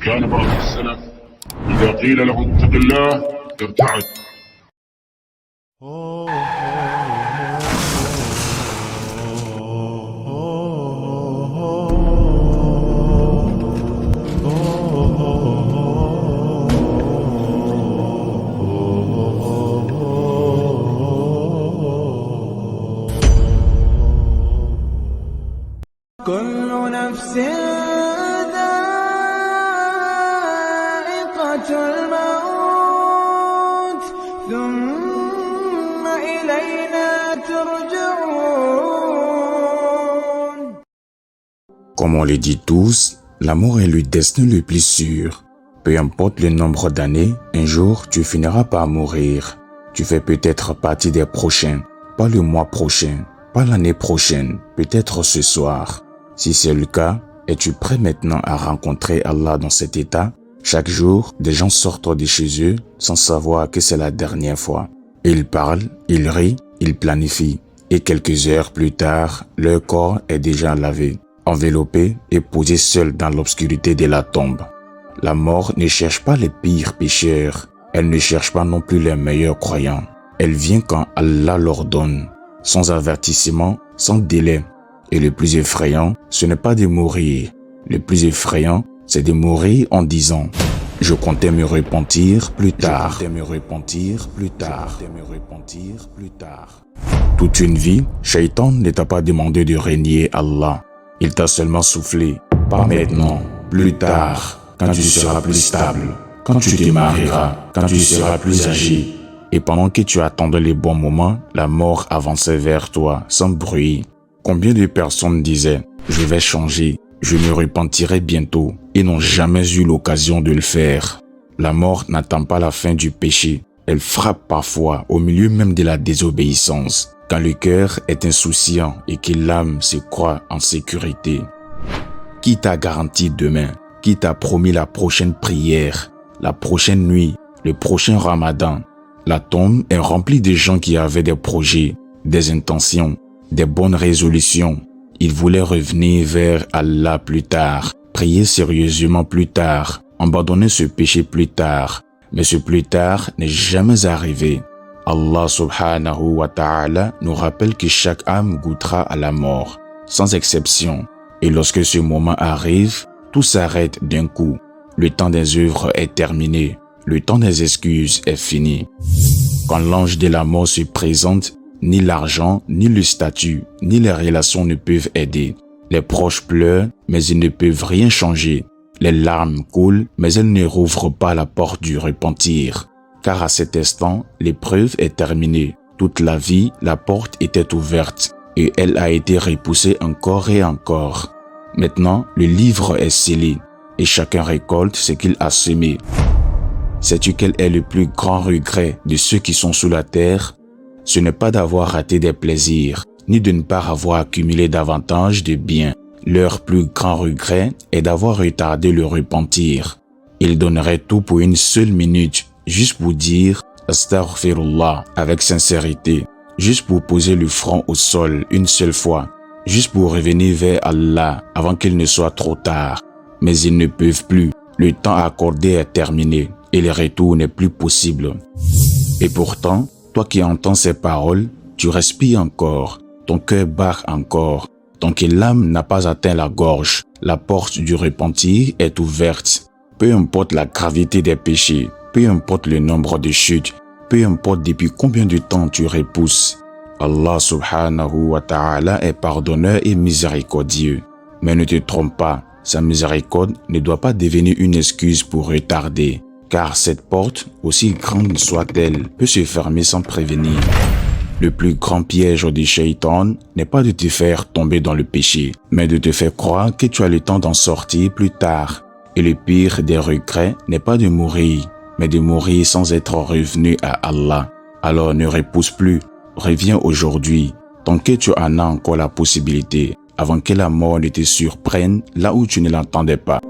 وكان بعض السلف إذا قيل له اتق الله ارتعد. كل نفس ذائقة الموت ثم إلينا ترجعون. Comme on le dit tous, la mort est le destin le plus sûr. Peu importe le nombre d'années, un jour tu finiras par mourir. Tu fais peut-être partie des prochains, pas le mois prochain, pas l'année prochaine, peut-être ce soir. Si c'est le cas, es-tu prêt maintenant à rencontrer Allah dans cet état? Chaque jour, des gens sortent de chez eux sans savoir que c'est la dernière fois. Ils parlent, ils rient, ils planifient. Et quelques heures plus tard, leur corps est déjà lavé, enveloppé et posé seul dans l'obscurité de la tombe. La mort ne cherche pas les pires pécheurs. Elle ne cherche pas non plus les meilleurs croyants. Elle vient quand Allah l'ordonne, sans avertissement, sans délai. Et le plus effrayant, ce n'est pas de mourir. Le plus effrayant, c'est de mourir en disant « Je comptais me repentir plus tard. » Toute une vie, Shaitan ne t'a pas demandé de régner Allah. Il t'a seulement soufflé « Pas maintenant, plus tard, quand tu seras plus stable, quand tu te marieras, quand tu seras plus âgé. » Et pendant que tu attendais les bons moments, la mort avançait vers toi sans bruit. Combien de personnes disaient « Je vais changer, je me repentirai bientôt » et n'ont jamais eu l'occasion de le faire. La mort n'attend pas la fin du péché. Elle frappe parfois au milieu même de la désobéissance, quand le cœur est insouciant et que l'âme se croit en sécurité. Qui t'a garanti demain? Qui t'a promis la prochaine prière, la prochaine nuit, le prochain ramadan? La tombe est remplie de gens qui avaient des projets, des intentions, des bonnes résolutions. Ils voulaient revenir vers Allah plus tard, prier sérieusement plus tard, abandonner ce péché plus tard. Mais ce plus tard n'est jamais arrivé. Allah subhanahu wa ta'ala nous rappelle que chaque âme goûtera à la mort, sans exception. Et lorsque ce moment arrive, tout s'arrête d'un coup. Le temps des œuvres est terminé. Le temps des excuses est fini. Quand l'ange de la mort se présente, ni l'argent, ni le statut, ni les relations ne peuvent aider. Les proches pleurent, mais ils ne peuvent rien changer. Les larmes coulent, mais elles ne rouvrent pas la porte du repentir. Car à cet instant, l'épreuve est terminée. Toute la vie, la porte était ouverte, et elle a été repoussée encore et encore. Maintenant, le livre est scellé, et chacun récolte ce qu'il a semé. Sais-tu quel est le plus grand regret de ceux qui sont sous la terre? Ce n'est pas d'avoir raté des plaisirs, ni de ne pas avoir accumulé davantage de biens. Leur plus grand regret est d'avoir retardé le repentir. Ils donneraient tout pour une seule minute, juste pour dire « Astaghfirullah » avec sincérité, juste pour poser le front au sol une seule fois, juste pour revenir vers Allah avant qu'il ne soit trop tard. Mais ils ne peuvent plus. Le temps accordé est terminé et le retour n'est plus possible. Et pourtant, toi qui entends ces paroles, tu respires encore, ton cœur bat encore, tant que l'âme n'a pas atteint la gorge, la porte du repentir est ouverte. Peu importe la gravité des péchés, peu importe le nombre de chutes, peu importe depuis combien de temps tu repousses, Allah subhanahu wa ta'ala est pardonneur et miséricordieux. Mais ne te trompe pas, sa miséricorde ne doit pas devenir une excuse pour retarder. Car cette porte, aussi grande soit-elle, peut se fermer sans prévenir. Le plus grand piège du Shaitan n'est pas de te faire tomber dans le péché, mais de te faire croire que tu as le temps d'en sortir plus tard. Et le pire des regrets n'est pas de mourir, mais de mourir sans être revenu à Allah. Alors ne repousse plus, reviens aujourd'hui, tant que tu en as encore la possibilité, avant que la mort ne te surprenne là où tu ne l'entendais pas.